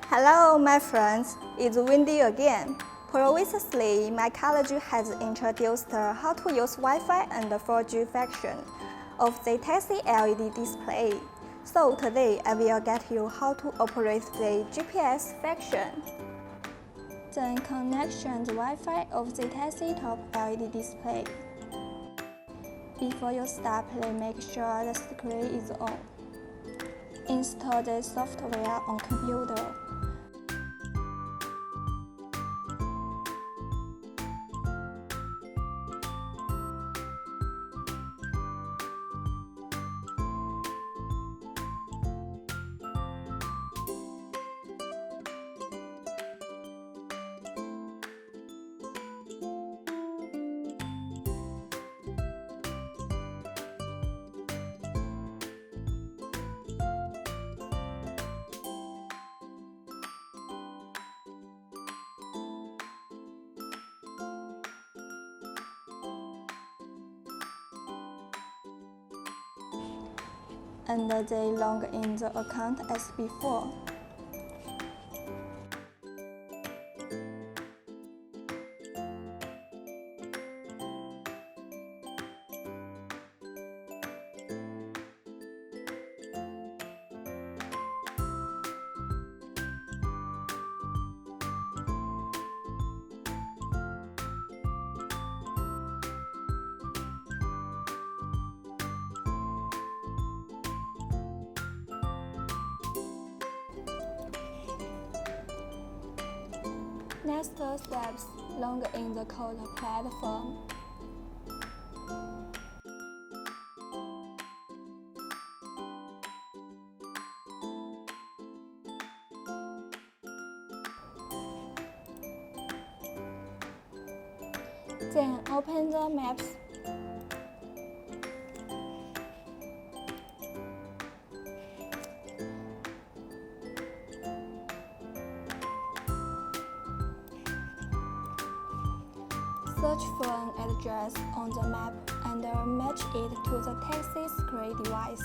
Hello, my friends. It's Wendy again. Previously, my college has introduced how to use Wi-Fi and 4G function of the taxi LED display. So today, I will get you how to operate the GPS function. Then connection the Wi-Fi of the taxi top LED display. Before you start, please make sure the screen is on. Install the software on computer. And they log in the account as before. Next steps, log in the code platform. Then open the maps. Search for an address on the map and match it to the taxi screen device.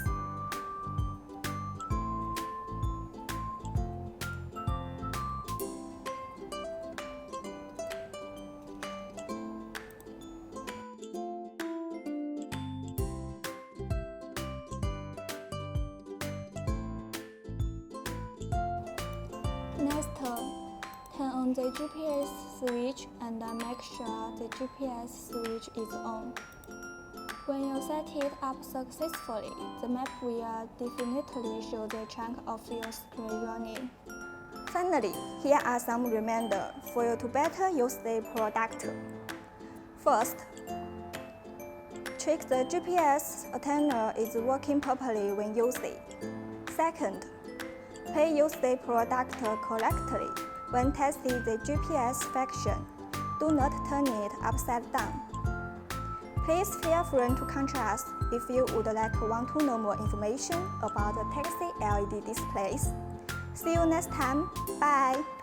Next, turn on the GPS switch and make sure the GPS switch is on. When you set it up successfully, the map will definitely show the chunk of your screen running. Finally, here are some reminders for you to better use the product. First, check the GPS antenna is working properly when used. Second, please use the product correctly. When testing the GPS function, do not turn it upside down. Please feel free to contact us if you would want to know more information about the taxi LED displays. See you next time. Bye!